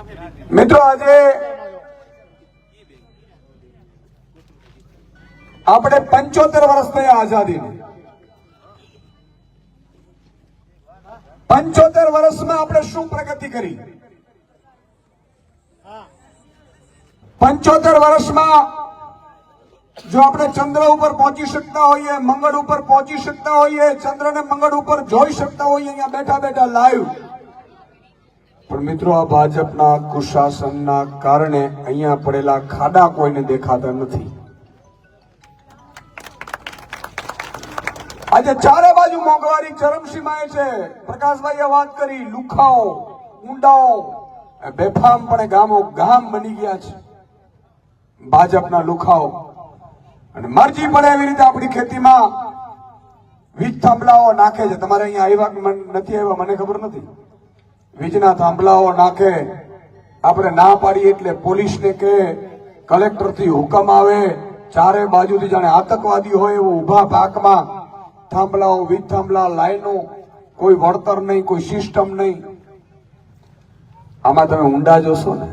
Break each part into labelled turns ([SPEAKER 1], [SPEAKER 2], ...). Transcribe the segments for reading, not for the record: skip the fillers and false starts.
[SPEAKER 1] મિત્રો આજે આપણે 75 વર્ષ થયા આઝાદી 75 વર્ષમાં આપણે શું પ્રગતિ કરી? 75 વર્ષમાં જો આપણે ચંદ્ર ઉપર પહોંચી શકતા હોઈએ, મંગળ ઉપર પહોંચી શકતા હોઈએ, ચંદ્ર ને મંગળ ઉપર જોઈ શકતા હોઈએ અહીંયા બેઠા બેઠા લાઈવ, પણ મિત્રો આ ભાજપના કુશાસનના કારણે અહીંયા પડેલા ખાડા કોઈને દેખાતા નથી. આજે ચારે બાજુ મોંઘવારી ચરમસીમાએ છે. પ્રકાશભાઈએ વાત કરી, લુખાઓ, ઊંડાઓ બેફામપણે ગામો ગામ બની ગયા છે ભાજપના લુખાઓ. અને મરજી પડે એવી રીતે આપણી ખેતીમાં વીજ થાંભલાઓ નાખે છે. તમારે અહીંયા આવ્યા નથી આવ્યા મને ખબર નથી. વીજના થાંભલાઓ નાખે, આપણે ના પાડીએ એટલે પોલીસને કે, કલેક્ટરથી હુકમ આવે, ચારે બાજુથી જાણે આતંકવાદી હોય એવું ઉભા પાકમાં થાંભલાઓ, વીજ થાંભલા, લાઈનો, કોઈ વળતર નહીં, કોઈ સિસ્ટમ નહીં. આમાં તમે ઊંડા જોશો ને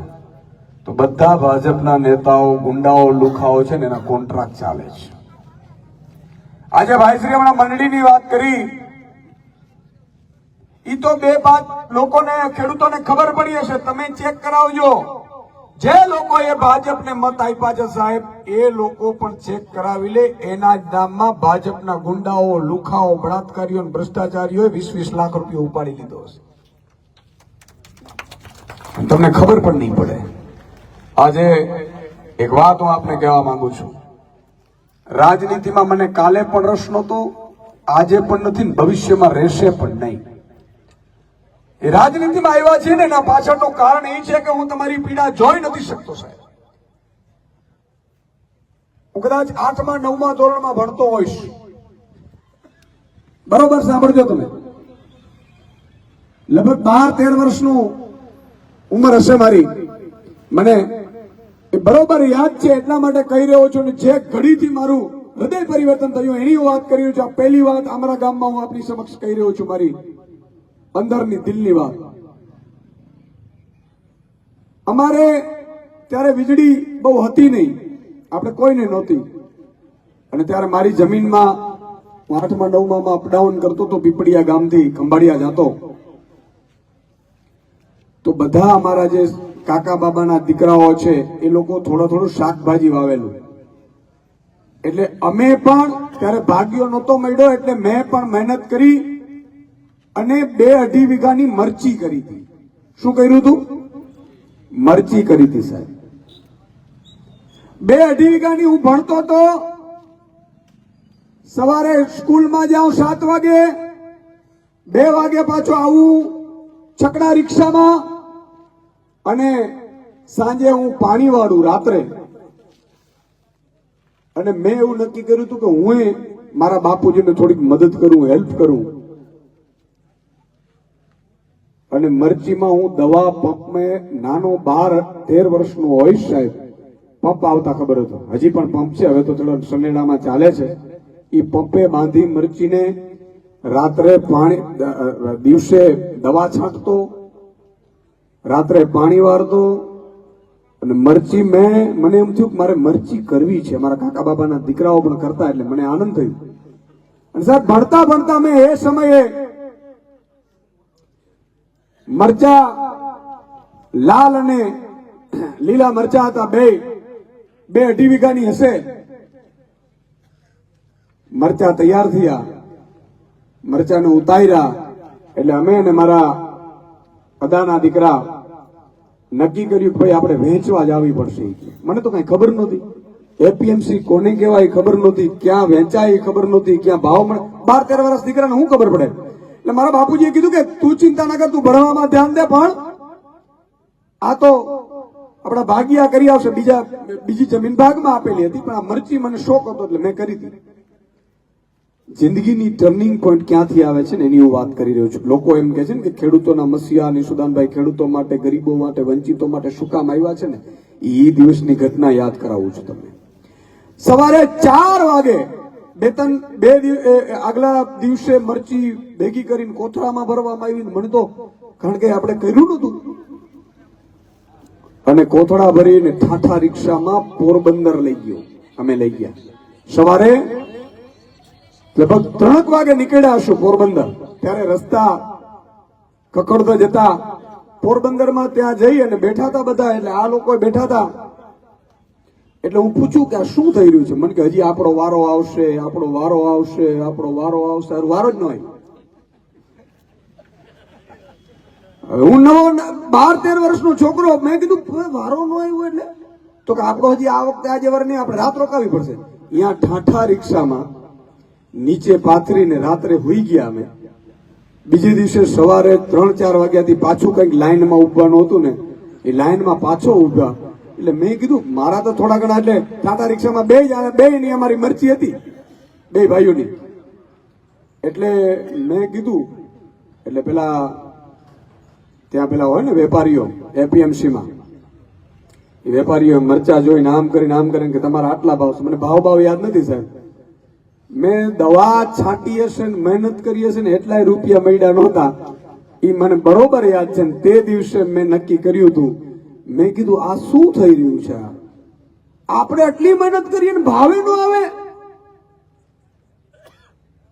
[SPEAKER 1] તો બધા ભાજપના નેતાઓ, ગુંડાઓ, લુખાઓ છે ને એના કોન્ટ્રાક્ટ ચાલે છે. આજે ભાઈશ્રી હમણાં મંડળીની વાત કરી, ઈ તો બે બાદ લોકોને, ખેડૂતોને ખબર પડી હશે. તમે ચેક કરાવજો. જે લોકોએ ભાજપને મત આપ્યા છે સાહેબ, એ લોકો પણ ચેક કરાવી લે. એના જ નામમાં ભાજપના ગુંડાઓ, લુખાઓ, બળાત્કારીઓ, ભ્રષ્ટાચારીઓએ 20-20 લાખ રૂપિયા ઉપાડી લીધો હશે. તમને ખબર પણ નહીં પડે. આજે એક વાત હું આપને કહેવા માંગુ છું. રાજનીતિમાં મને કાલે પણ રસ નહોતો, આજે પણ નથી, ભવિષ્યમાં રહેશે પણ નહીં. એ રાજનીતિમાં આવ્યા છે ને એના પાછળનું કારણ એ છે કે હું તમારી પીડા જોઈ નથી શકતો સાહેબ. હું કદાચ 8મા 9મા ધોરણમાં ભણતો હોઈશ, બરોબર? સાંભળજો તમે. લગભગ 12-13 વર્ષનું ઉંમર હશે મારી. મને બરોબર યાદ છે, એટલા માટે કહી રહ્યો છું. ને જે ઘડીથી મારું હૃદય પરિવર્તન થયું એની વાત કરી રહ્યો છું. આ પહેલી વાત અમારા ગામમાં હું આપની સમક્ષ કહી રહ્યો છું, મારી અંદરની દિલની વાત. અમારે ત્યારે વીજળી બહુ હતી નહીં, આપણે કોઈને નહોતી. અને ત્યારે મારી જમીનમાં હું 8મા 9મા અપડાઉન કરતો હતો, પીપળિયા ગામથી ખંભાળિયા જતો. તો બધા અમારા જે કાકા બાબાના દીકરાઓ છે એ લોકો થોડું શાકભાજી વાવેલું. એટલે અમે પણ ત્યારે ભાગ્યો નહોતો મળ્યો, એટલે મેં પણ મહેનત કરી અને 2-2.5 વીઘાની મરચી કરી હતી. શું કર્યું હતું? મરચી કરી હતી સાહેબ. 2-2.5 વીઘાની. હું ભણતો તો સવારે સ્કૂલમાં જાઉં 7 વાગે, 2 વાગે પાછો આવું છકડા રિક્ષામાં, અને સાંજે હું પાણી વાળું રાત્રે. અને મેં એવું નક્કી કર્યું હતું કે હું મારા બાપુજીને થોડીક મદદ કરું, હેલ્પ કરું. અને મરચીમાં હું દવા પંપમાં નાનો 12-13 વર્ષનો હોઈશ સાહેબ, પંપ આવતા ખબર હતો. હજી પણ પંપ છે, હવે તો ચલો સનેડામાં ચાલે છે. એ પંપે બાંધી મરચીને રાત્રે પાણી, દિવસે દવા છાંટતો, રાત્રે પાણી વાળતો. અને મરચી મને એમ થયું કે મારે મરચી કરવી છે. મારા કાકા બાબાના દીકરાઓ પણ કરતા, એટલે મને આનંદ થયો. અને સાહેબ ભણતા ભણતા મેં એ સમયે મરચા, લાલ અને લીલા મરચા હતા, 2-2.5 વીઘાની હશે. મરચા તૈયાર થયા, મરચાને ઉતાર્યા. એટલે અમે અને મારા અદાના દીકરા નક્કી કર્યું કે ભાઈ આપણે વેચવા જ આવી પડશે. મને તો કઈ ખબર નહોતી, એપીએમસી કોને કહેવાય ખબર નહોતી, ક્યાં વેચાય ખબર નહોતી, ક્યાં ભાવ મળે. 12-13 વર્ષ દીકરાને શું ખબર પડે? એટલે મારા બાપુજીએ કીધું કે તું ચિંતા ના કર, તું ભણવામાં ધ્યાન દે, પણ આ તો આપણા ભાગિયા કરી આવશે. બીજી જમીન ભાગમાં આપેલી હતી, પણ આ મરચી મને શોખ હતો એટલે મેં કરી હતી. જિંદગીની ટર્નિંગ પોઈન્ટ ક્યાંથી આવે છે ને એની હું વાત કરી રહ્યો છું. લોકો એમ કે છે ને કે ખેડૂતોના મસીહા નિશુદાનભાઈ ખેડૂતો માટે, ગરીબો માટે, વંચિતો માટે શું કામ આવ્યા છે ને, એ દિવસની ઘટના યાદ કરાવું છું તમને. સવારે 4 વાગે આગલા દિવસે મરચી ભેગી કરીને કોથળામાં ભરવામાં આવી. મને તો, કારણ કે આપણે કર્યું નતું, અને કોથળા ભરીને ઠાઠા રિક્ષામાં પોરબંદર લઈ ગયો. અમે લઈ ગયા સવારે લગભગ 3 વાગે નીકળ્યા હશું પોરબંદર. ત્યારે રસ્તા કકડતો જતા પોરબંદરમાં ત્યાં જઈ અને બેઠા હતા બધા. એટલે આ લોકો બેઠા હતા. એટલે હું પૂછું કે આ શું થઈ રહ્યું છે. મને કે હજી આપણો વારો આવશે, આપણો વારો આવશે, આપણો વારો આવશે. વારો જ ન હોય. હું નવો 12-13 વર્ષનો છોકરો. મેં કીધું વારો ન આવ્યો એટલે તો કે આપણો હજી આ વખતે આજે વાર નહીં, આપણે રાત રોકાવી પડશે. અહીંયા ઠાઠા રિક્ષામાં નીચે પાથરીને રાત્રે હોઈ ગયા અમે. બીજે દિવસે સવારે 3-4 વાગ્યાથી પાછું કંઈક લાઈનમાં ઉભવાનું હતું ને, એ લાઈનમાં પાછો ઉભા. એટલે મેં કીધું મારા તો થોડા ઘણા, એટલે ટાટા રિક્ષામાં બે ની અમારી મરચી હતી, 2 ભાઈઓની. એટલે મેં કીધું, એટલે ત્યાં પેલા હોય ને વેપારીઓ એપીએમસીમાં, એ વેપારીઓ મરચા જોઈને આમ કરીને કે તમારા આટલા ભાવ છે. મને ભાવ યાદ નથી સાહેબ. મેં દવા છાંટી હશે ને મહેનત કરી હશે ને એટલાય રૂપિયા મળ્યા નહોતા, એ મને બરોબર યાદ છે. તે દિવસે મેં નક્કી કર્યું હતું. મેં કીધું આ શું થઈ રહ્યું છે? આપણે આટલી મહેનત કરીએ ને ભાવે ન આવે,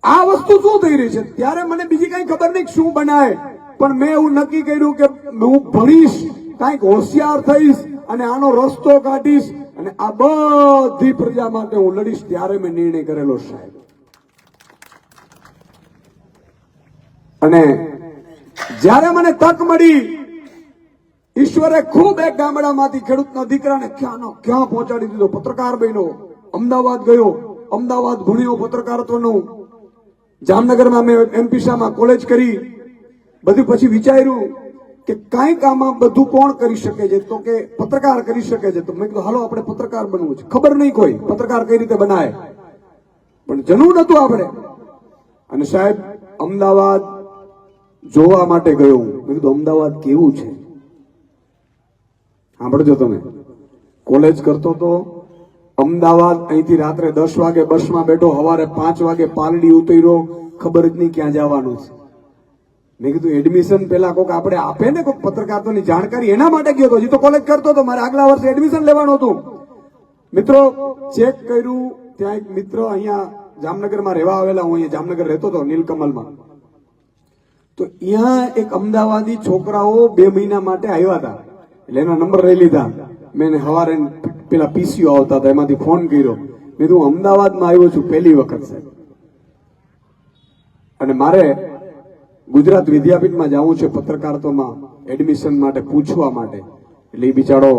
[SPEAKER 1] આ વસ્તુ શું થઈ રહી છે? ત્યારે મને બીજી કઈ ખબર નહીં શું બનાય, પણ મેં એવું નક્કી કર્યું કે હું ભણીશ, કઈક હોશિયાર થઈશ અને આનો રસ્તો કાઢીશ અને આ બધી પ્રજા માટે હું લડીશ. ત્યારે મેં નિર્ણય કરેલો સાહેબ. અને જ્યારે મને તક મળી, ઈશ્વરે ખૂબ એક ગામડામાંથી ખેડૂતના દીકરાને ક્યાં પહોંચાડી દીધો. પત્રકાર બન્યો, અમદાવાદ ગયો, અમદાવાદ ભણ્યો પત્રકારત્વનું. જામનગરમાં મેં એમપીસામાં કોલેજ કરી. બધું પછી વિચાર્યું કે કાંઈક આમાં બધું કોણ કરી શકે છે, તો કે પત્રકાર કરી શકે છે. તો મેં કીધું હાલો આપણે પત્રકાર બનવું છે. ખબર નહીં કોઈ પત્રકાર કઈ રીતે બનાય, પણ જનૂન હતું આપણે. અને સાહેબ અમદાવાદ જોવા માટે ગયો. મેં કીધું અમદાવાદ કેવું છે સાંભળજો તમે. કોલેજ કરતો તો અમદાવાદ, અહીંથી રાત્રે 10 વાગે બસમાં બેઠો, સવારે 5 વાગે પાલડી ઉતર્યો, ખબર જ નહીં ક્યાં જવાનું છે. મેં કીધું એડમિશન પેલા કોક આપણે આપે ને, કોઈક પત્રકારની જાણકારી, એના માટે ગયો હતો. હજી તો કોલેજ કરતો હતો, મારે આગલા વર્ષે એડમિશન લેવાનું હતું. મિત્રો ચેક કર્યું, ત્યાં એક મિત્ર અહીંયા જામનગરમાં રહેવા આવેલા, હું અહીંયા જામનગર રહેતો હતો નીલકમલમાં. તો અહીંયા એક અમદાવાદી છોકરાઓ 2 મહિના માટે આવ્યા હતા. એટલે એના નંબર લઈ લીધા. મેં સવારે પેલા પીસીઓ આવતા હતા, એમાંથી ફોન કર્યો. મેં કીધું અમદાવાદમાં આવ્યો છું પહેલી વખત સાહેબ, અને મારે ગુજરાત વિદ્યાપીઠમાં જવું છે પત્રકારત્વમાં એડમિશન માટે પૂછવા માટે. એટલે એ બિચારો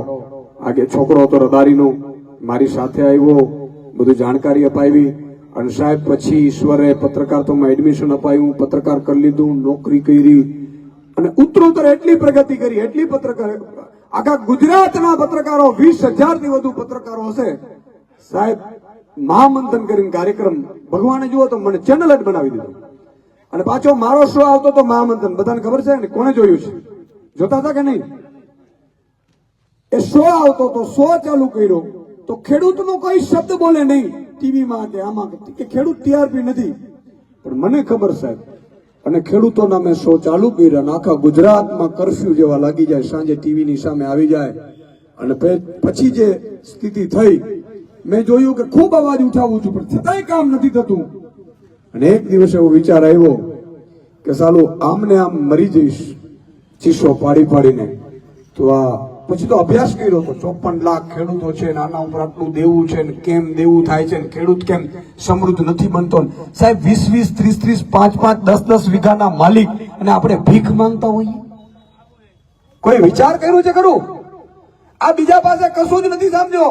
[SPEAKER 1] આગે છોકરો હતો રદારીનો, મારી સાથે આવ્યો, બધું જાણકારી અપાવી. અને સાહેબ પછી ઈશ્વરે પત્રકારત્વમાં એડમિશન અપાયું, પત્રકાર કરી લીધું, નોકરી કરી અને ઉત્તરોત્તર એટલી પ્રગતિ કરી, એટલી પત્રકાર, આખા ગુજરાતના પત્રકારો 20,000 થી વધુ પત્રકારો હશે સાહેબ. મહામંથન કરીને કાર્યક્રમ, ભગવાને જુઓ તો મને ચેનલ જ બનાવી દીધું. અને પાછો મારો શો આવતો તો મહામંથન, બધાને ખબર છે ને, કોને જોયું છે, જોતા હતા કે નહીં? એ શો આવતો તો, શો ચાલુ કર્યો તો ખેડૂતનો કોઈ શબ્દ બોલે નહીં ટીવીમાં કે આમાં, કે ખેડૂત ટીઆરપી નથી. પણ મને ખબર સાહેબ, અને ખેડૂતોના મેં શો ચાલુ કર્યા અને આખા ગુજરાતમાં કરફ્યુ જેવા લાગી જાય, સાંજે ટીવીની સામે આવી જાય. અને પછી જે સ્થિતિ થઈ, મેં જોયું કે ખૂબ અવાજ ઉઠાવું છું પણ છતાંય કામ નથી થતું. અને એક દિવસે એવો વિચાર આવ્યો કે સાલું આમને આમ મરી જઈશ ચીસો પાડીને. તો આ પછી તો અભ્યાસ કર્યો તો 54 લાખ ખેડૂતો છે, નાના ઉપર આટલું દેવું છે, કેમ દેવું થાય છે, ખેડૂત કેમ સમૃદ્ધ નથી બનતો. સાહેબ 20-20, 30-30, 5-5, 10-10 વીઘાના માલિક, અને આપણે ભીખ માંગતા હોઈએ. કોઈ વિચાર કર્યું છે ખરું? આ બીજા પાસે કશું જ નથી સમજો,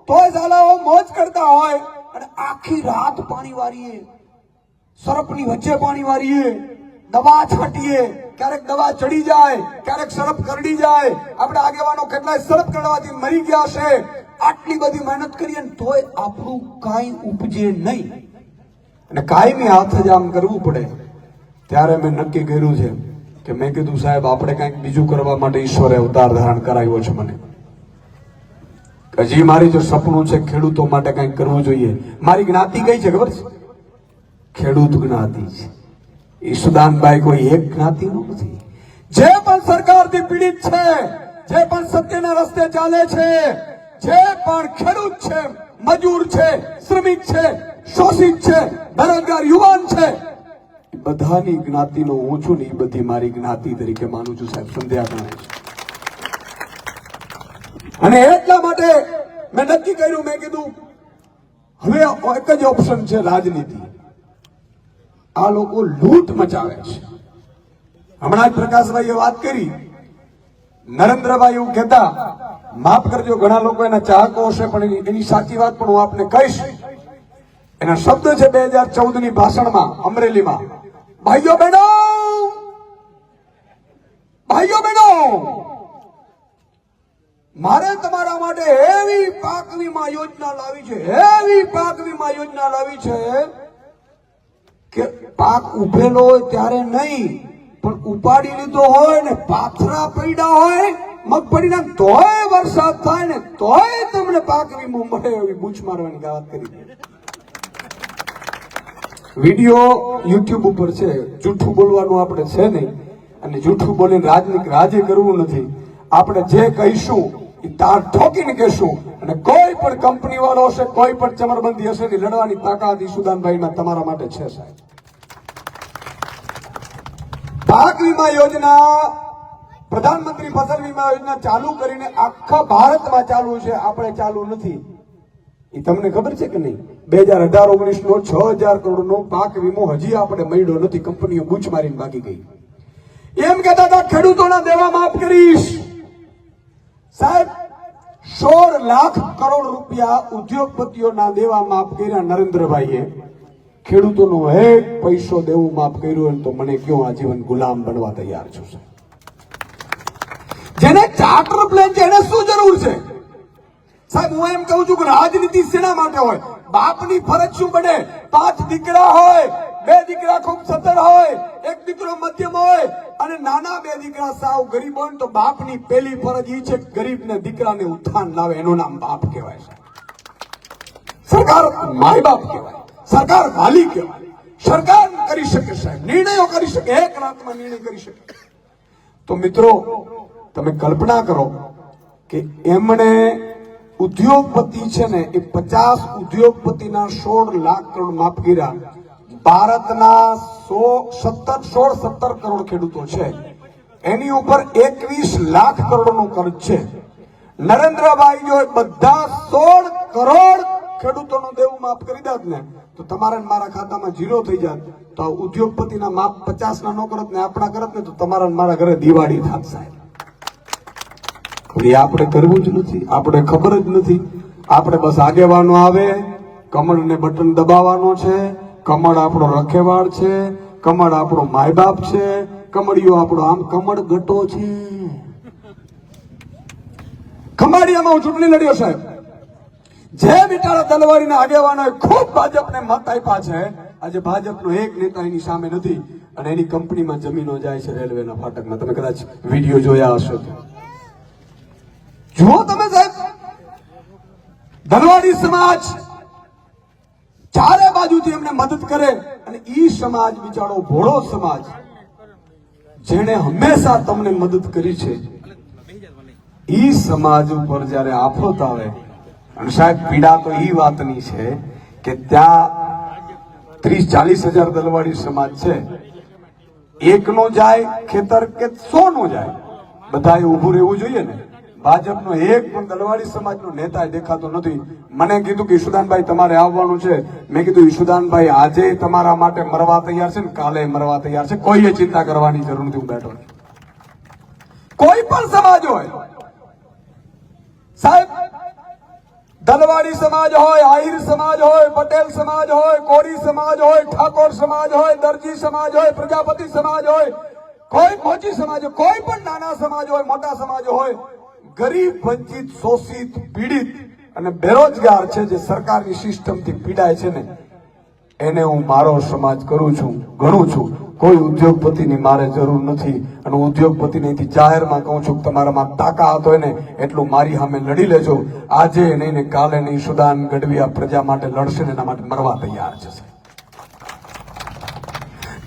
[SPEAKER 1] તોય સાલાઓ મોજ કરતા હોય. અને આખી રાત પાણી વારીએ, સરપની વચ્ચે પાણી વારીએ, દવા છાંટીએ, ક્યારેક દવા ચડી જાય, ક્યારેક સરપ કરડી જાય. આપણે આગેવાનો કેટલાય સરપ કરડવાથી મરી ગયા છે. આટલી બધી મહેનત કરીએ તોય આપણું કાંઈ ઉપજે નહીં, અને કાયમી હાથ જ આમ કરવું પડે. ત્યારે મેં નક્કી કર્યું છે કે મેં કીધું સાહેબ આપણે કંઈક બીજું કરવા માટે ઈશ્વરે અવતાર ધારણ કરાવ્યો છે મને. હજી મારી જો સપનું છે ખેડૂતો માટે કંઈક કરવું જોઈએ. મારી જ્ઞાતિ કઈ છે ખબર છે? ખેડૂત જ્ઞાતિ છે. ઈશુદાનભાઈ કોઈ એક જ્ઞાતિનું નથી. જે પણ સરકારથી પીડિત છે, જે પણ સત્યના રસ્તે ચાલે છે, જે પણ ખેડૂત છે, મજૂર છે, શ્રમિક છે, શોષિત છે, બેરોજગાર યુવાન છે, બધાની જ્ઞાતિનો હું છું ને એ બધી મારી જ્ઞાતિ તરીકે માનું છું સાહેબ. સંધ્યા ગણાય છે. અને એટલા માટે મેં નક્કી કર્યું, મેં કીધું હવે એક જ ઓપ્શન છે રાજનીતિ. આ લોકો લૂંટ મચાવે છે. હમણાં જ પ્રકાશભાઈએ વાત કરી, નરેન્દ્રભાઈ એવું કહેતા, માફ કરજો ઘણા લોકો એના ચાહકો હશે, પણ એની સાચી વાત પણ હું આપને કહીશ. એના શબ્દ છે 2014 ની ભાષણમાં અમરેલીમાં, ભાઈઓ બહેનો, મારે તમારા માટે એવી પાક વીમા યોજના લાવી છે, એવી પાક વીમા યોજના લાવી છે કે પાક ઉભેલો હોય ત્યારે નહીં, પણ ઉપાડી લીધો હોય ને પાથરા પડ્યા હોય મગફળીના, તોય વરસાદ થાય ને તોય તમને પાક વીમો મળે એવી બૂચ મારવાની વાત કરી. વિડીયો યુટ્યુબ ઉપર છે. જૂઠું બોલવાનું આપણે છે નહીં, અને જૂઠું બોલીને રાજે કરવું નથી. આપણે જે કહીશું એ તાર ઠોકીને કહેશું, અને કોઈ પણ કંપની વાળો હશે, કોઈ પણ ચમરબંધી હશે, લડવાની તાકાત ઈશુદાનભાઈમાં તમારા માટે છે સાહેબ. પાક વીમા યોજના, પ્રધાનમંત્રી ફસલ વીમા યોજના ચાલુ કરીને આખા ભારતમાં ચાલુ છે, આપણે ચાલુ નથી. એ તમને ખબર છે કે નહીં? 2018-19 નો 6,000 કરોડનો પાક વીમો હજી આપણે મળ્યો નથી. કંપનીઓ બૂચ મારીને ભાગી ગઈ. એમ કહેતા હતા ખેડૂતોના દેવા માફ કરીશ. સાહેબ 16 લાખ કરોડ રૂપિયા ઉદ્યોગપતિઓના દેવા માફ કર્યા નરેન્દ્રભાઈએ. ખેડૂતોનો એક પૈસો દેવું માફ કર્યું તો મને કયો આજીવન ગુલામ બનવા તૈયાર છું. જેને ચાર્ટર પ્લેન છે એને શું જરૂર છે સાહેબ? હું એમ કહું છું કે રાજનીતિ શેના માટે હોય? બાપની ફરજ શું બને? 5 દીકરા હોય, 2 દીકરા ખૂબ સતર હોય, 1 દીકરો મધ્યમ હોય, અને નાના 2 દીકરા સાવ ગરીબ હોય તો બાપની પહેલી ફરજ એ છે કે ગરીબને દીકરાને ઉત્થાન લાવે. એનું નામ બાપ કહેવાય છે. સરકાર માય બાપ કહેવાય, સરકાર વાલી કહેવાય. સરકાર કરી શકે સાહેબ, નિર્ણયો કરી શકે, એક રાતમાં નિર્ણય કરી શકે. તો મિત્રો તમે કલ્પના કરો કે એમણે ઉદ્યોગપતિ છે ને એ 50 ઉદ્યોગપતિના 16 લાખ કરોડ માફ કર્યા. ભારતના 16-17 કરોડ ખેડૂતો છે, એની ઉપર 21 લાખ કરોડનું કર્જ છે. નરેન્દ્રભાઈ જો બધા 16 કરોડ ખેડૂતોનું દેવું માફ કરી દેત ને તો તમારા મારા ખાતામાં 0 થઈ જાત. તો ઉદ્યોગપતિના માફ 50 ના ન કરત ને આપણા કરત ને તો તમારા મારા ઘરે દિવાળી થાત સાહેબ. આપણે કરવું જ નથી, આપણે ખબર જ નથી. આપણે બસ આગેવાનો આવે, કમળને બટન દબાવવાનો છે. કમળ આપણો રખેવાળ છે, કમળ આપણો માય બાપ છે, કમળિયો આપણો આમ કમળ ગટો છે. ખંભાળિયામાં હું ચૂંટણી લડ્યો સાહેબ. જે વિટાળા તલવારીના આગેવાનોએ ખૂબ ભાજપને મત આપ્યા છે, આજે ભાજપનો એક નેતા એની સામે નથી, અને એની કંપનીમાં જમીનો જાય છે રેલવેના ફાટકમાં. તમે કદાચ વિડીયો જોયા હશો તો જુઓ તમે સાહેબ. ધનવાડી સમાજ ચારે બાજુથી એમને મદદ કરે, અને ઈ સમાજ બિચારો ભોળો સમાજ જેને હંમેશા તમને મદદ કરી છે, ઈ સમાજ ઉપર જયારે આફત આવે, અને સાહેબ પીડા તો ઈ વાતની છે કે ત્યાં 30-40 હજાર દલવાડી સમાજ છે. એકનો જાય ખેતર કે 100 નો જાય, બધાએ ઉભું રહેવું જોઈએ ને. ભાજપનો એક પણ દલવાડી સમાજનો નેતા દેખાતો નથી. મને કીધું કે ઈશુદાનભાઈ તમારે આવવાનું છે. મેં કીધું ઈશુદાનભાઈ આજે તમારા માટે મરવા તૈયાર છે ને કાલે મરવા તૈયાર છે, કોઈએ ચિંતા કરવાની જરૂર નથી. હું બેઠો છું. કોઈ પણ સમાજ હોય સાહેબ, દલવાડી સમાજ હોય, આહિર સમાજ હોય, પટેલ સમાજ હોય, કોરી સમાજ હોય, ઠાકોર સમાજ હોય, દરજી સમાજ હોય, પ્રજાપતિ સમાજ હોય, કોઈ મોચી સમાજ હોય, કોઈ પણ નાના સમાજ હોય, મોટા સમાજ હોય, ગરીબ, વંચિત, શોષિત, પીડિત અને બેરોજગાર છે, જે સરકારની સિસ્ટમથી પીડાય છે ને, એને હું મારો સમાજ કરું છું, ગણું છું. કોઈ ઉદ્યોગપતિની મારે જરૂર નથી. અને ઉદ્યોગપતિને અહીંથી જાહેરમાં કહું છું કે તમારામાં તાકાત હોય ને એટલું મારી સામે લડી લેજો. આજે નહીં ને કાલે નહીં, ઈશુદાન ગઢવી આ પ્રજા માટે લડશે ને એના માટે મરવા તૈયાર છે.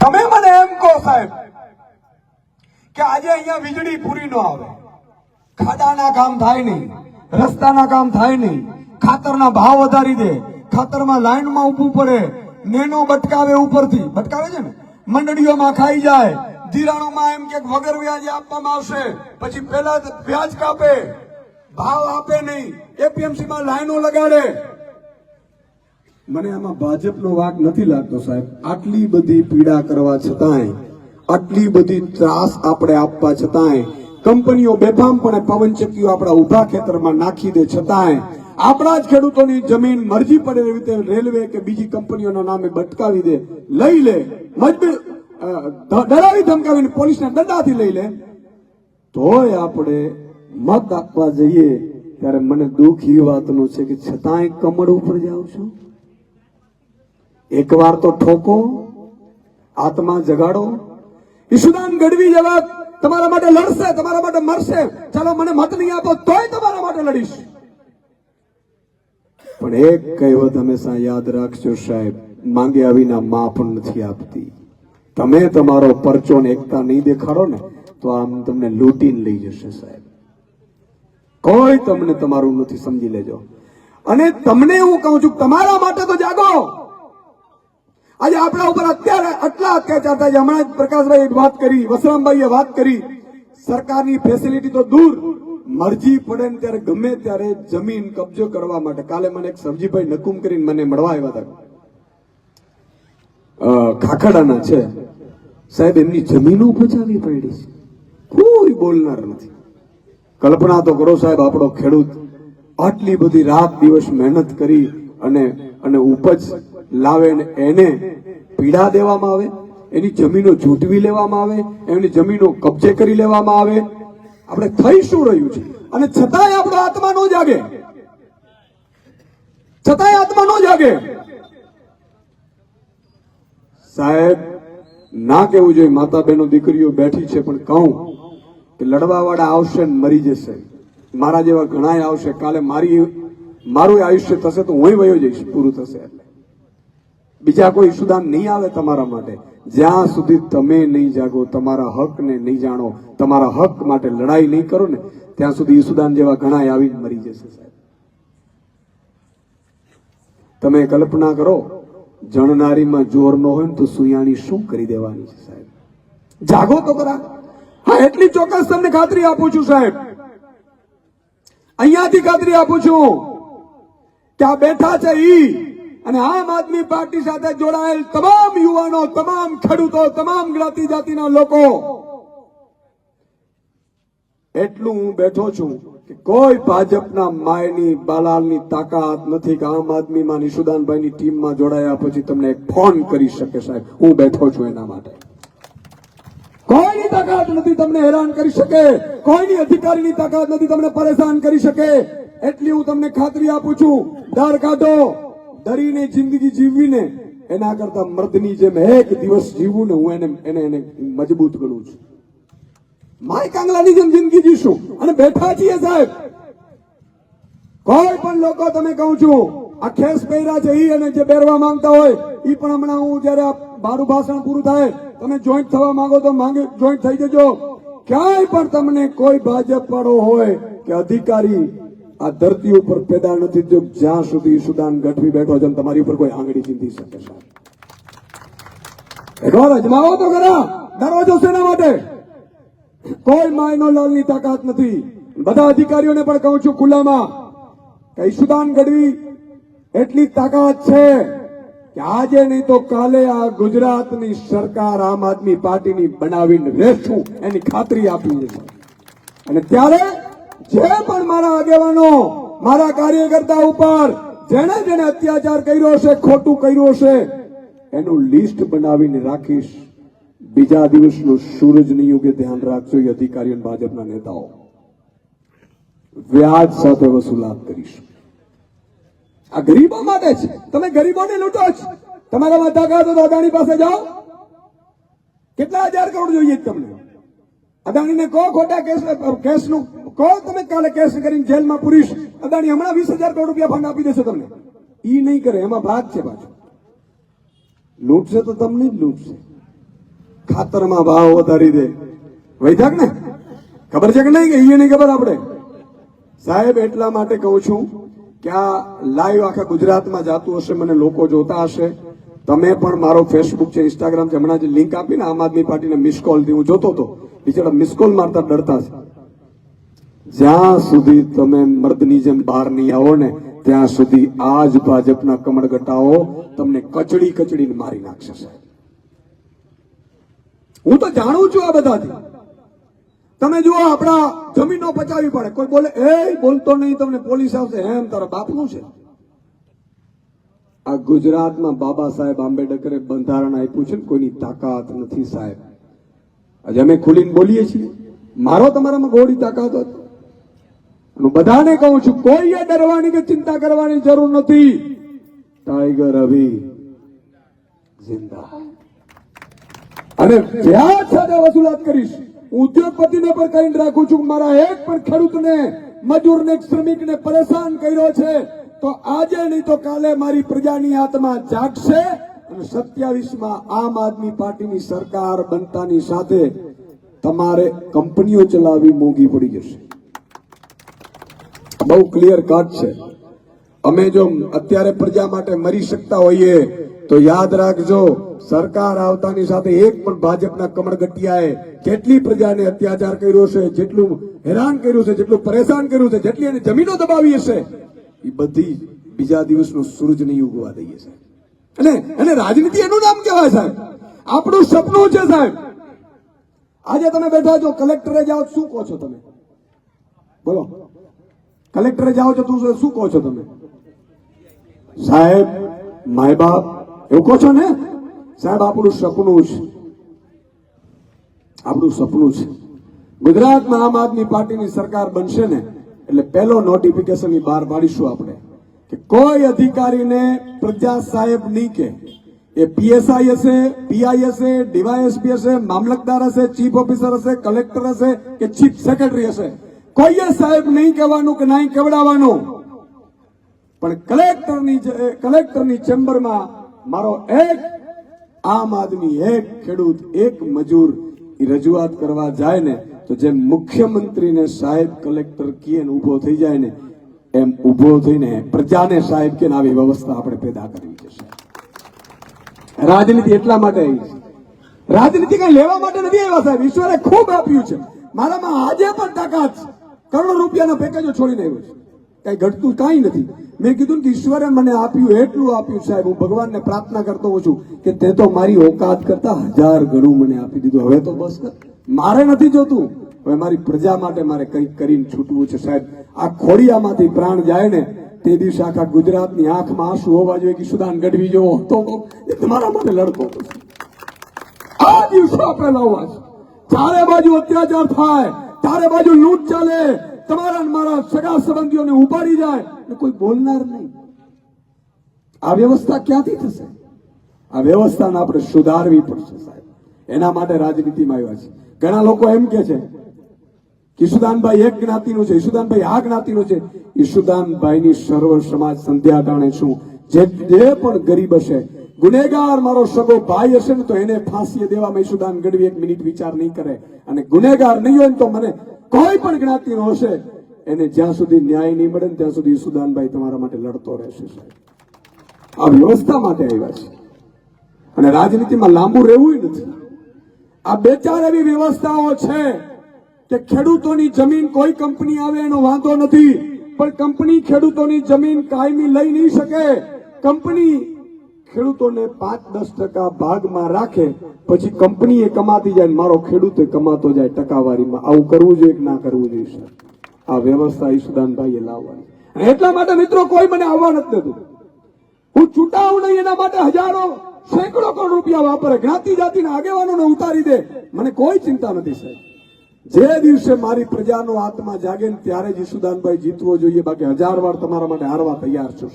[SPEAKER 1] તમે મને એમ કહો સાહેબ કે આજે અહીંયા વીજળી પૂરી ન આવે, ખાડાના કામ થાય નહીં, રસ્તાના કામ થાય નહીં, ખાતરના ભાવ વધારી દે, ખાતરમાં લાઈનમાં ઊભું પડે, નેનો બટકાવે, ઉપરથી બટકાવે છે ને, મંડળીઓમાં ખાઈ જાય, ધિરાણોમાં એમ કે વગર વ્યાજે આપવામાં આવશે, પછી પેલા વ્યાજ કાપે, ભાવ આપે નહીં, એપીએમસી માં લાઈનો લગાડે. મને આમાં ભાજપનો વાંક નથી લાગતો સાહેબ. આટલી બધી પીડા કરવા છતાંય, આટલી બધી ત્રાસ આપણે આપવા છતાંય, કંપનીઓ બેફામપણે પવનચક્કીઓ આપણા ઉભા ખેતરમાં નાખી દે છતાંય, આપણા જ ખેડૂતોની જમીન મરજી પડે એવી રીતે રેલવે કે બીજી કંપનીઓના નામે બટકાવી દે, લઈ લે, ડરાવી ધમકાવીને પોલીસના દંડાથી લઈ લે, તોય આપણે મત આપવા જઈએ ત્યારે મને દુઃખ એ વાતનું છે કે છતાંય કમળ ઉપર જાવ છો. એકવાર તો ઠોકો, આત્મા જગાડો. ઈશુદાન ગઢવી જેવા તમારા માટે લડશે, તમારા માટે મરશે. ચાલો મને મત નહીં આપો તોય તમારા માટે લડીશ. પણ એક કહેવત હંમેશા યાદ રાખજો સાહેબ, માંગ્યા વિના માં પણ નથી આપતી. તમે તમારો પરચો ને એકતા નહીં દેખાડો ને તો આમ તમને લૂંટીને લઈ જશે સાહેબ. કોઈ તમને તમારું નથી, સમજી લેજો. અને તમને હું કહું છું, તમારા માટે તો જાગો. આજે આપણા ઉપર અત્યારે આટલા અત્યાચાર થાય છે. હમણાં જ પ્રકાશભાઈ એક વાત કરી, વસરામભાઈએ વાત કરી, સરકારની ફેસિલિટી તો દૂર, મરજી પડે ને ત્યારે ગમે ત્યારે જમીન કબજો કરવા માટે. કાલે મને એક સબજીભાઈ નકુમ કરીને મને મળવા આવ્યા હતા, ખાખડાના છે સાહેબ. એમની જમીનો બચાવવી પડી છે, કોઈ બોલનાર નથી. કલ્પના તો કરો સાહેબ, આપણો ખેડૂત આટલી બધી રાત દિવસ મહેનત કરી અને ઉપજ લાવે ને એને પીડા દેવામાં આવે, એની જમીનો ઝૂંટવી લેવામાં આવે, એમની જમીનો કબજે કરી લેવામાં આવે. આપણે થઈ શું રહ્યું છે? અને છતાંય આપણો આત્મા નો જાગે, છતાંય આત્મા નો જાગે. સાહેબ ના કેવું જોઈએ, માતા બહેનો દીકરીઓ બેઠી છે, પણ કહું કે લડવા વાળા આવશે ને મરી જશે. મારા જેવા ઘણા આવશે. કાલે મારું આયુષ્ય થશે તો હું વયો જઈશ, પૂરું થશે એટલે. બીજા કોઈ ઈશુદાન નહીં આવે તમારા માટે. જ્યાં સુધી તમે નહીં જાગો, તમારા હકને નહીં જાણો, તમારા હક માટે લડાઈ નહીં કરો ને, ત્યાં સુધી ઈશુદાન જેવા ઘણા આવીને મરી જશે સાહેબ. તમે કલ્પના કરો, જણનારીમાં જોર ન હોય ને તો સુયાણી શું કરી દેવાની છે સાહેબ. જાગો તો ખરા. હા, એટલી ચોક્કસ તમને ખાતરી આપું છું સાહેબ, અહીંયાથી ખાતરી આપું છું કે આ બેઠા છે ઈ અને આમ આદમી પાર્ટી સાથે જોડાયેલ તમામ યુવાનો, તમામ ખેડૂતો, તમામ જ્ઞાતિ જાતિના લોકો, એટલું હું બેઠો છું કે કોઈ ભાજપના માયની બાલાલની તાકાત નથી કે આમ આદમીમાં ઈશુદાનભાઈની ટીમમાં જોડાયા પછી તમને એક ફોન કરી શકે સાહેબ. હું બેઠો છું એના માટે. કોઈની તાકાત નથી તમને હેરાન કરી શકે, કોઈની અધિકારીની તાકાત નથી તમને પરેશાન કરી શકે. એટલી હું તમને ખાતરી આપું છું. ડર કાઢો, ડરીને જિંદગી જીવવીને એના કરતા મર્દની જેમ એક દિવસ જીવવું ને હું એને મજબૂત કરું છું. માય કાંગલાની જેમ જિંદગી જીવશું અને બેઠા છીએ સાહેબ. કોઈ પણ લોકો તમે કહું છું આ ખેસ પહેર્યા છે ઈ અને જે પહેરવા માંગતા હોય ઈ પણ હમણાં હું જયારે મારું ભાષણ પૂરું થાય તમે જોઈન્ટ થવા માંગો તો જોઈન્ટ થઈ જજો. ક્યાંય પણ તમને કોઈ ભાજપ વાળો હોય કે અધિકારી આ ધરતી ઉપર પેદા નથી થયો જ્યાં સુધી ઈશુદાન ગઢવી બેઠો છે તમારી ઉપર કોઈ આંગળી ચીંધી શકે સાહેબ. એકવાર અજમાવો તો ખરા. ડરો છો શેના માટે? કોઈ માયનો લાલની તાકાત નથી. બધા અધિકારીઓને પણ કહું છું ખુલ્લામાં કે ઈશુદાન ગઢવી એટલી તાકાત છે કે આજે નહીં તો કાલે આ ગુજરાતની સરકાર આમ આદમી પાર્ટીની બનાવીને રહેશું એની ખાતરી આપી છે. અને ત્યારે જે પણ મારા આગેવાનો, મારા કાર્યકર્તા ઉપર જેને જેને અત્યાચાર કર્યો હશે, ખોટું કર્યું હશે, એનું લિસ્ટ બનાવીને રાખીશ. બીજા દિવસનું સૂરજ નહીં ઉગે ધ્યાન રાખજો એ અધિકારીઓ ભાજપના નેતાઓ. વ્યાજ સાથે વસૂલાત કરીશ. આ ગરીબો માટે છે. તમે ગરીબોને લૂંટો જ. તમારામાં તાકાત હોય તો અદાણી પાસે જાઓ. કેટલા હજાર કરોડ જોઈએ તમને? અદાણીને કહો ખોટા કેસનું કહો, તમે કાલે કેસ કરીને જેલમાં પૂરીશ. અદાણી હમણાં 20,000 કરોડ રૂપિયા ફંડ આપી દેશે તમને. ઈ નહીં કરે, એમાં ભાગ છે પાછો. લૂંટશે તો તમને જ લૂંટશે. ખાતરમાં ભાવ વધારી દે. વૈધાક ને ખબર છે કે નહીં? કે એ નહીં ખબર આપણે સાહેબ એટલા માટે કહું છું કે આ લાઈવ આખા ગુજરાતમાં જાતું હશે, મને લોકો જોતા હશે. તમે પણ મારો ફેસબુક છે, ઇન્સ્ટાગ્રામ છે, હમણાં જે લિંક આપીને આમ આદમી પાર્ટીને મિસ કોલ થી હું જોતો હતો, બિચારા મિસ કોલ મારતા ડરતા છે. જ્યાં સુધી તમે મર્દની જેમ બહાર નહીં આવો ને ત્યાં સુધી આ જ ભાજપના કમળગટ્ટાઓ તમને કચડી કચડીને મારી નાખશે સાહેબ. હું તો જાણું છું આ બધાથી. તમે જુઓ આપણા જમીનો પચાવી પડે, કોઈ બોલે એ બોલતો નહીં તમને પોલીસ આવશે, એમ તારા બાપનું છે. આ ગુજરાતમાં બાબા સાહેબ આંબેડકરે બંધારણ આપ્યું છે ને, કોઈની તાકાત નથી સાહેબ. આજે અમે ખુલીને બોલીએ છીએ, મારો તમારામાં ગોળી તાકાત હતી. હું બધાને કહું છું, કોઈએ ડરવાની કે ચિંતા કરવાની જરૂર નથી. ટાઈગર અભી જિંદા. અને વ્યાજ સાથે વસૂલાત કરીશ. ઉદ્યોગપતિને પણ કહીને રાખું છું, મારા એક પણ ખેડૂતને, મજૂરને, શ્રમિકને પરેશાન કર્યો છે તો આજે નહીં તો કાલે મારી પ્રજાની આત્મા જાગશે અને 27માં આમ આદમી પાર્ટીની સરકાર બનતાની સાથે તમારે કંપનીઓ ચલાવવી મોંઘી પડી જશે. બહુ ક્લિયર કટ છે. અમે જો અત્યારે પ્રજા માટે મરી શકતા હોઈએ તો યાદ રાખજો, સરકાર આવતાની સાથે એક પણ ભાજપના કમળગટિયાએ જેટલી પ્રજાને અત્યાચાર કર્યો છે, જેટલું હેરાન કર્યું છે, જેટલું પરેશાન કર્યું છે, જેટલી એને જમીનો દબાવી હશે, એ બધી બીજા દિવસનો સૂરજ નહીં ઉગવા દઈએ સાહેબ. અને રાજનીતિ એનું નામ કહેવાય સાહેબ. આપણું સપનું છે સાહેબ. આજે તમે બેઠા છો, કલેક્ટરે જાઓ શું કહો છો તમે? બોલો, કલેક્ટરે જાઓ છો તું શું કહો છો તમે? સાહેબ માય બાપ એવું કહો છો ને સાહેબ. આપણું સપનું છે, આપણું સપનું છે. ગુજરાતમાં આમ આદમી પાર્ટીની સરકાર બનશે ને એટલે પહેલો નોટિફિકેશન બહાર પાડીશું આપણે કે કોઈ અધિકારીને પ્રજા સાહેબ નહીં કે. એ પીએસઆઈ હશે, પીઆઈ હશે, ડીવાયએસપી હશે, મામલતદાર હશે, ચીફ ઓફિસર હશે, કલેક્ટર હશે કે ચીફ સેક્રેટરી હશે, કોઈએ સાહેબ નહીં કહેવાનું કે નહીં કહેવડાવવાનું. પણ કલેક્ટરની ચેમ્બરમાં મારો એક આમ આદમી, એક ખેડૂત, એક મજૂર એ રજૂઆત કરવા જાય ને તો જેમ મુખ્યમંત્રીને સાહેબ કલેક્ટર કહે ને ઉભો થઈ જાય ને એમ ઉભો થઈને પ્રજાને સાહેબ કે આવી વ્યવસ્થા આપણે પેદા કરવી છે. રાજનીતિ એટલા માટે આવી છે. રાજનીતિ કઈ લેવા માટે નથી આવ્યા સાહેબ. ઈશ્વરે ખૂબ આપ્યું છે. મારામાં આજે પણ તાકાત છે. કરોડો રૂપિયાના પેકેજો છોડીને આવ્યો છે. કઈ ઘટતું કઈ નથી. મેં કીધું કે ઈશ્વરે મને આપ્યું એટલું આપ્યું સાહેબ. હું ભગવાનને પ્રાર્થના કરતો હોઉં છું કે તે તો મારી ઓકાત કરતા 1000 ગણું મને આપી દીધું. હવે તો બસ મારે નથી જોતું, હવે મારી પ્રજા માટે મારે કંઈક કરીને છૂટવું છે સાહેબ. આ ખોડિયામાંથી પ્રાણ જાય ને તે દિવસે આખા ગુજરાતની આંખમાં આંસુ હોવા જોઈએ કે સુદાન ગઢવી જેવો હતો એ તમારા માટે લડતો હતો. આ દિવસો આપણે લાવવા છે. ચારે બાજુ અત્યાચાર થાય, ચારે બાજુ લૂંટ ચાલે, તમારા મારા સગા સંબંધીઓને ઉપાડી જાય ને કોઈ બોલનાર નહીં. આ વ્યવસ્થા ક્યાંથી થશે? આ વ્યવસ્થાને આપણે સુધારવી પડશે સાહેબ. એના માટે રાજનીતિમાં આવ્યા છે. ઘણા લોકો એમ કે છે ઈશુદાનભાઈ એક જ્ઞાતિનું છે, ઈશુદાનભાઈ આ જ્ઞાતિનું છે. ઈશુદાનભાઈની સર્વ સમાજ સંધ્યા ટાણે છું. જે પણ ગરીબ હશે, ગુનેગાર મારો સગો ભાઈ હશે ને તો એને ફાંસીએ દેવામાં ઈશુદાન ગઢવી 1 મિનિટ વિચાર નહીં કરે. અને ગુનેગાર નહીં હોય ને તો મને કોઈ પણ જ્ઞાતિનો હશે એને જ્યાં સુધી ન્યાય નહીં મળે ને ત્યાં સુધી ઈશુદાનભાઈ તમારા માટે લડતો રહેશે સાહેબ. આ વ્યવસ્થા માટે આવ્યા છે અને રાજનીતિમાં લાંબુ રહેવું નથી. આ 2-4 એવી વ્યવસ્થાઓ છે કે ખેડૂતોની જમીન કોઈ કંપની આવે એનો વાંધો નથી, પણ કંપની ખેડૂતોની જમીન કાયમી લઈ નહીં શકે. કંપની ખેડૂતોને 5-10% ભાગમાં રાખે, પછી કંપની એ કમાતી જાય, મારો ખેડૂત કમાતો જાય ટકાવારીમાં. આવું કરવું જોઈએ કે ના કરવું જોઈએ? આ વ્યવસ્થા ઈશુદાનભાઈએ લાવવાની. એટલા માટે મિત્રો કોઈ મને આવવા નથી દેતું. હું છૂટાવું નહીં એના માટે હજારો સેંકડો કરોડ રૂપિયા વાપરે, જ્ઞાતિ જાતિના આગેવાનોને ઉતારી દે, મને કોઈ ચિંતા નથી સાહેબ. જે દિવસે મારી પ્રજાનો આત્મા જાગે ને ત્યારે જ ઈશુદાનભાઈ જીતવો જોઈએ. બાકી 1000 વાર તમારા માટે હારવા તૈયાર છું.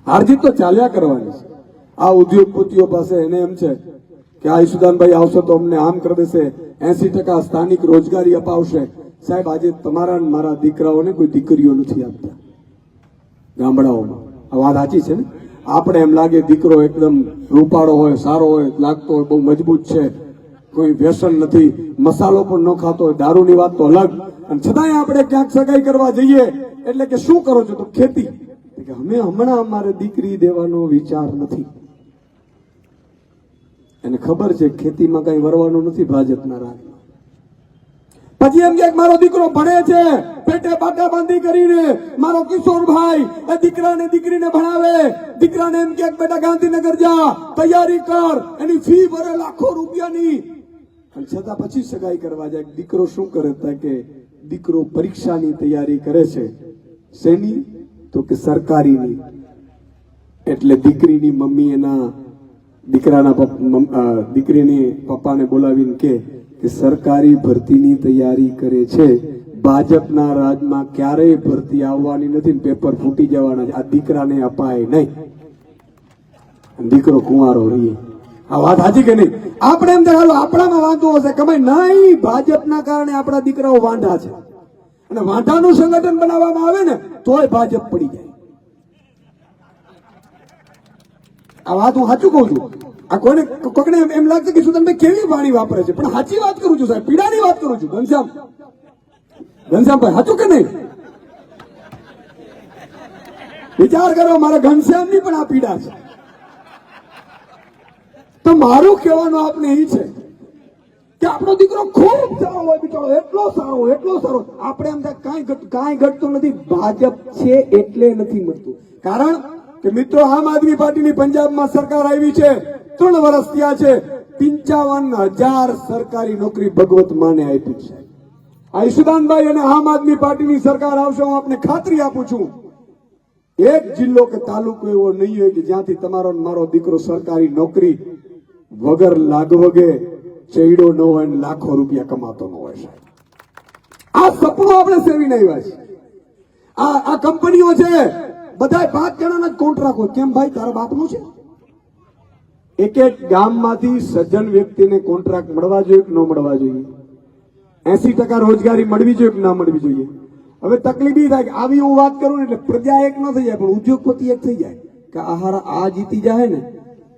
[SPEAKER 1] હારજીત તો ચાલ્યા કરવાની છે. આ ઉદ્યોગપતિઓ પાસે એને એમ છે કે આ ઈશુદાનભાઈ આવશે તો અમને આમ કરી દેશે, 80% સ્થાનિક રોજગારી અપાવશે. સાહેબ આજે તમારા મારા દીકરાઓને કોઈ દીકરીઓ નથી આપતા ગામડાઓમાં. આ વાત સાચી છે ને? આપણે એમ લાગે દીકરો એકદમ રૂપાળો હોય, સારો હોય, લાગતો હોય, બહુ મજબૂત છે, કોઈ વ્યસન નથી, મસાલો પણ ન ખાતો હોય, દારૂની વાત તો અલગ, અને છતાંય આપણે ક્યાંક સગાઈ કરવા જઈએ એટલે કે શું કરો છો તો ખેતી, કે અમે હમણાં અમારે દીકરી દેવાનો વિચાર નથી. એને ખબર છે ખેતીમાં કઈ વરવાનું નથી ભાજપના રાજમાં. પછી એમ કે મારો દીકરો ભણે છે, પેટે પાટા બાંધી કરીને મારો કિશોરભાઈ એ દીકરાને દીકરીને ભણાવે, દીકરાને એમ કે બેટા ગાંધીનગર જા, તૈયારી કર, એની ફી ભરે લાખો રૂપિયાની, અને છતાં પછી સગાઈ કરવા જાય. દીકરો શું કરે કે દીકરો પરીક્ષાની તૈયારી કરે છે. શેની? તો કે સરકારીની. એટલે દીકરીની મમ્મી એના દીકરીની પપ્પાને બોલાવીને કે સરકારી ભરતીની તૈયારી કરે છે, ભાજપના રાજમાં ક્યારેય ભરતી આવવાની નથી, પેપર ફૂટી જવાના છે, આ દીકરાને અપાય નહીં. દીકરો કુંવારો રહીએ. આ વાત સાચી કે નહીં? આપણે એમ ચાલો આપણામાં વાંધો હશે કમાય નહીં, ભાજપના કારણે આપણા દીકરાઓ વાંઢા છે, અને વાંઢાનું સંગઠન બનાવવામાં આવે ને તોય ભાજપ પડી જાય. આ વાત હું સાચું કહું છું. આ કોઈને એમ લાગશે કે સુદાનભાઈ કેવી વાણી વાપરે છે, પણ સાચી વાત કરું છું સાહેબ, પીડાની વાત કરું છું. ઘનશ્યામભાઈ સાચું કે નહીં? વિચાર કરો, મારા ઘનશ્યામની પણ આ પીડા છે. તો મારું કહેવાનું આપને એ છે કે આપણો દીકરો ખૂબ સારો હોય, બિચારો એટલો સારો હોય, એટલો સારો. આપણે એમ થાય કાંઈ ઘટતું નથી, ભાજપ છે એટલે નથી મળતું. કારણ કે મિત્રો આમ આદમી પાર્ટીની પંજાબમાં સરકાર આવી છે, 3 વર્ષ થયા છે, 55,000 સરકારી નોકરી ભગવત માને આપી છે. આ ઈશુદાનભાઈ અને આમ આદમી પાર્ટીની સરકાર આવશે, હું આપને ખાતરી આપું છું, એક જિલ્લો કે તાલુકો એવો નહીં હોય કે જ્યાંથી તમારો મારો દીકરો સરકારી નોકરી વગર લાગવગે ચેડો ન હોય ને લાખો રૂપિયા કમાતો ન હોય. સાહેબ આ સપનું આપણે સેવીને આવ્યા છે. આ કંપનીઓ છે બધા 5 જણાના જ કોન્ટ્રાક્ટ હોય. કેમ ભાઈ, તારા બાપનું છે? એક ગામમાંથી સજ્જન વ્યક્તિને કોન્ટ્રાક્ટ મળવા જોઈએ કે ન મળવા જોઈએ? 80% રોજગારી મળવી જોઈએ કે ના મળવી જોઈએ? હવે તકલીફ એ થાય કે આવી હું વાત કરું ને એટલે પ્રજા એક ન થઈ જાય, પણ ઉદ્યોગપતિ એક થઈ જાય કે આ જીતી જાય ને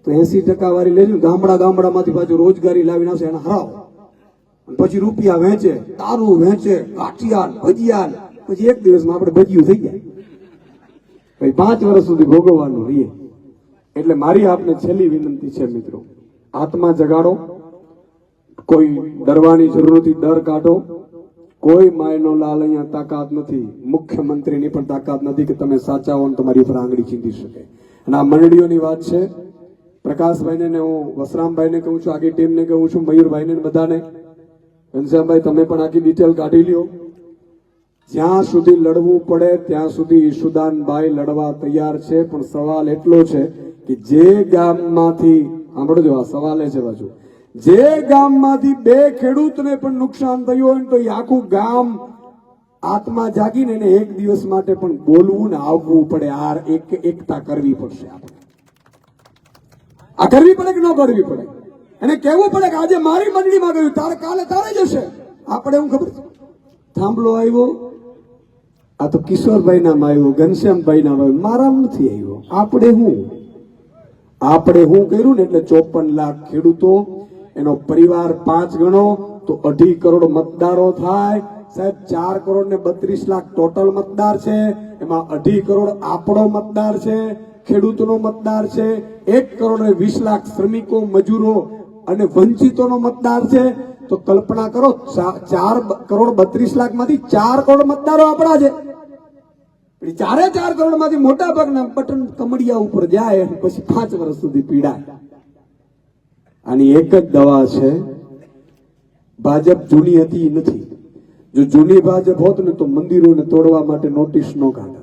[SPEAKER 1] તો 80% વાળી લઈને ગામડામાંથી પાછું રોજગારી લાવીને આવશે, એને હરાવો, પછી રૂપિયા વેચે, દારૂ વેચે, કાઠિયાલ, ભજીયાલ, પછી એક દિવસમાં આપણે ભજીયું થઈ જાય. ભાઈ 5 વર્ષ સુધી ભોગવવાનું રહીએ. એટલે મારી આપને છેલ્લી વિનંતી છે મિત્રો, આત્મા જગાડો, કોઈ ડરવાની જરૂર નથી, ડર કાઢો. કોઈ માયનો લાલ અહીંયા તાકાત નથી, મુખ્યમંત્રીની પણ તાકાત નથી કે તમે સાચા હો ને તમારી ઉપર આંગળી ચીંધી શકે. અને આ મંડળીઓની વાત છે, પ્રકાશભાઈને હું વસરામભાઈને કહું છું, આખી ટીમને કહું છું, મયુરભાઈને બધાને, ઘનશ્યામભાઈ તમે પણ આખી ડિટેલ કાઢી લ્યો. જ્યાં સુધી લડવું પડે ત્યાં સુધી ઈશુદાનભાઈ લડવા તૈયાર છે. પણ સવાલ એટલો છે કે જે ગામમાંથી, સાંભળજો આ સવાલ છે બાજુ, જે ગામમાંથી 2 ખેડૂતને પણ નુકસાન થયું હોય તો એ આખું ગામ આત્મા જાગીને એને એક દિવસ માટે પણ બોલવું ને આવવું પડે. આ એકતા કરવી પડશે આપણે. આ કરવી પડે કે ન કરવી પડે? એને કહેવું પડે કે આજે મારી મંડળીમાં ગયું, કાલે તારે જશે. આપણે એવું ખબર થાંભલો આવ્યો, આ તો કિશોરભાઈ નામ આવ્યો, ઘનશ્યામભાઈ નામ આવ્યો, મારા નથી આવ્યો. આપણે હું કર્યું ને એટલે 54 લાખ ખેડૂતો, એનો પરિવાર 5 ગણો તો 2.5 કરોડ મતદારો થાય. સાહેબ 4 કરોડ ને 32 લાખ ટોટલ મતદાર છે, એમાં 2.5 કરોડ આપણો મતદાર છે, ખેડૂતોનો મતદાર છે, 1 કરોડ ને 20 લાખ શ્રમિકો, મજૂરો અને વંચિતોનો મતદાર છે. તો કલ્પના કરો, 4 કરોડ 32 લાખ માંથી 4 કરોડ મતદારો આપણા છે. 4 કરોડ માંથી મોટા ભાગના બટન કમડિયા ઉપર જાય અને પછી 5 વર્ષ સુધી પીડાય. આની એક જ દવા છે, ભાજપ જૂની હતી નથી. જો જૂની ભાજપ હોત ને તો મંદિરોને તોડવા માટે નોટિસ ન કાઢત.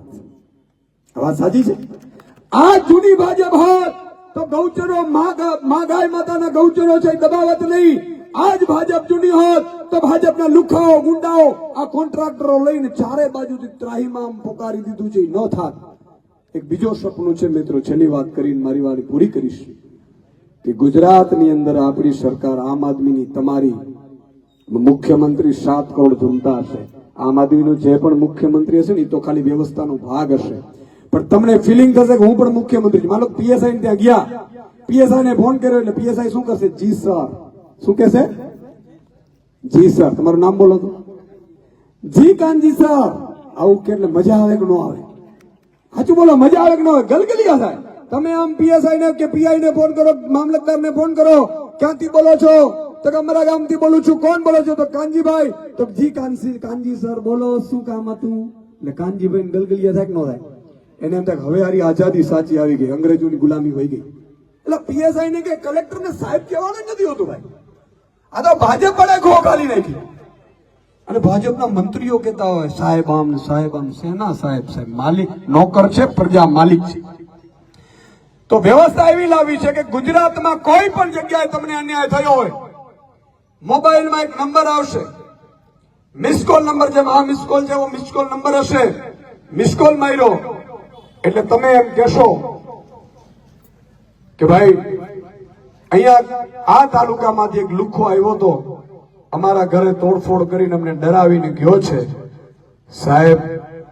[SPEAKER 1] વાત સાચી છે? આ જૂની ભાજપ હોત તો ગૌચરો ગાય માતાના ગૌચરો છે દબાવત નહીં. આજ ભાજપ જૂની હોત તો ભાજપના લુખાઓ, ગુંડાઓ આ કોન્ટ્રાક્ટરો લઈને ચારે બાજુથી ત્રાહીમામ પોકારી દીધું છે, ન થાત. એક બીજો સપનું છે મિત્રો, છેલ્લી વાત કરીને મારી વાત પૂરી કરીશ, કે ગુજરાતની અંદર આપણી સરકાર આમ આદમીની, તમારી મુખ્યમંત્રી 7 કરોડ જનતા હશે. આમ આદમીનું જે પણ મુખ્યમંત્રી હશે ને એ તો ખાલી વ્યવસ્થાનો ભાગ હશે, પણ તમને ફિલિંગ થશે કે હું પણ મુખ્યમંત્રી છું. માનો પીએસઆઈ ત્યાં ગયા, પીએસઆઈ ને ફોન કર્યો એટલે પીએસઆઈ શું કરશે? જી સર. શું કહેશે? જી સર. તમારું નામ બોલો તો. જી કાનજી સર આવું કે એટલે મજા આવે કે ન આવે? સાચું બોલો, મજા આવે કે ન આવે? ગલગલિયા થાય. તમે આમ પીએસઆઈ ને કે પીઆઈ ને ફોન કરો, મામલતદાર ને ફોન કરો, ક્યાંથી બોલો છો? તો કે અમારા ગામથી બોલું છું. કોણ બોલો છો? તો કાનજીભાઈ. તો જી કાનજી સર બોલો, શું કામ હતું? એટલે કાનજીભાઈ ગલગલિયા થાય કે ન થાય? એને એમ થાય હવે હારી આઝાદી સાચી આવી ગઈ, અંગ્રેજોની ગુલામી વહી ગઈ. એટલે પીએસઆઈ ને કે કલેક્ટર ને સાહેબ કહેવાનું જ નથી હોતું ભાઈ. આ તો ભાજપ પડે ખો ખાલી નાખી. અને ભાજપના મંત્રીઓ કહેતા હોય સાહેબ આમ સેના સાહેબ માલિક નોકર છે, પ્રજા માલિક છે. તો વ્યવસ્થા એવી લાવી છે કે ગુજરાતમાં કોઈ પણ જગ્યાએ તમને અન્યાય થયો હોય, મોબાઈલમાં એક નંબર આવશે, મિસકોલ નંબર, જેમ આ મિસકોલ છે એવો મિસકોલ નંબર હશે. મિસકોલ માર્યો એટલે તમે એમ કહેશો કે ભાઈ અહીંયા આ તાલુકામાંથી એક લુખ્ખો આવ્યો હતો, અમારા ઘરે તોડફોડ કરીને અમને ડરાવીને ગયો છે. સાહેબ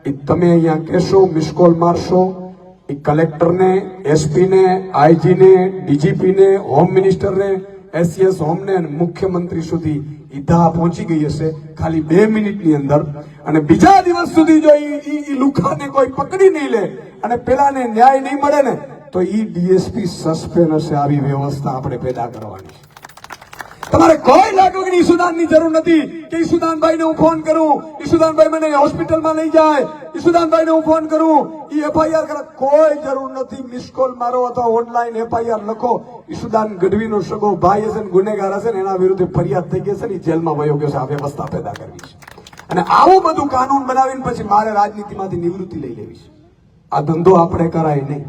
[SPEAKER 1] એ તમે અહીંયા કહેશો, મિસકોલ મારશો, એ કલેક્ટરને, એસપીને, આઈજીને, ડીજીપીને, હોમ મિનિસ્ટરને, એસસીએસ હોમને અને મુખ્યમંત્રી સુધી ઈધા પહોંચી ગઈ હશે ખાલી 2 મિનિટની અંદર. અને બીજા દિવસ સુધી જો ઈ લુખાને કોઈ પકડી નહીં લે અને પેલાને ન્યાય નહીં મળે ને તો ઈ ડીએસપી સસ્પેન્ડ હશે. આવી વ્યવસ્થા આપણે પેદા કરવાની. તમારે કોઈ લાગવગની ઈસુદાનની જરૂર નથી કે ઈસુદાનભાઈને હું ફોન કરું, ઈસુદાનભાઈ મને હોસ્પિટલમાં લઈ જાય, ઈસુદાનભાઈને હું ફોન કરું, ઈ એફઆઈઆર કરે. કોઈ જરૂર નથી. મિસકોલ મારો અથવા ઓનલાઈન એફઆઈઆર લખો. ઈસુદાન ગઢવીનો સગો ભાઈ હશે ને ગુનેગાર હશે ને એના વિરુદ્ધ ફરિયાદ થઈ ગઈ છે ને જેલમાં વયો ગયો છે. આ વ્યવસ્થા પેદા કરવી છે. અને આવું બધું કાનૂન બનાવીને પછી મારે રાજનીતિમાંથી નિવૃત્તિ લઈ લેવી છે. આ ધંધો આપણે કરાય નહીં.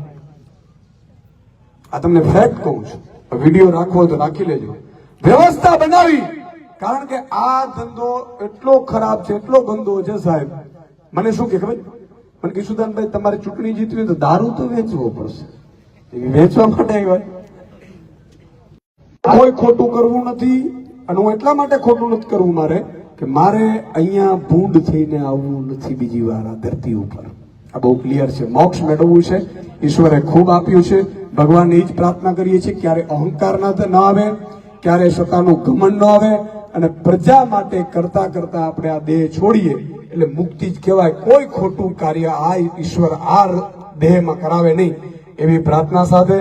[SPEAKER 1] આ તમને ફેક્ટ કહું છું. વિડીયો રાખવો હોય તો રાખી લેજો. વ્યવસ્થા બનાવી, કારણ કે આ ધંધો એટલો ખરાબ છે, એટલો ગંદો છે સાહેબ. મને શું કે ખબર, મને કિશુદાનભાઈ તમારે ચૂંટણી જીતવી હોય તો દારૂ તો વેચવો પડશે. વેચવા માટે આવ્યા. કોઈ ખોટું કરવું નથી. અને હું એટલા માટે ખોટું નથી કરવું કે મારે અહીંયા ભૂંડ થઈને આવવું નથી બીજી વાર આ ધરતી ઉપર. આ બહુ ક્લિયર છે. મોક્ષ મેળવવું છે. ઈશ્વરે ખૂબ આપ્યું છે. ભગવાનને જ પ્રાર્થના કરીએ છીએ ક્યારે અહંકાર ન આવે, ક્યારે સત્તાનું ઘમંડ ન આવે, અને પ્રજા માટે કરતા કરતા આપણે આ દેહ છોડીએ એટલે મુક્તિ જ કહેવાય. કોઈ ખોટું કાર્ય આ ઈશ્વર આ દેહમાં કરાવે નહીં એવી પ્રાર્થના સાથે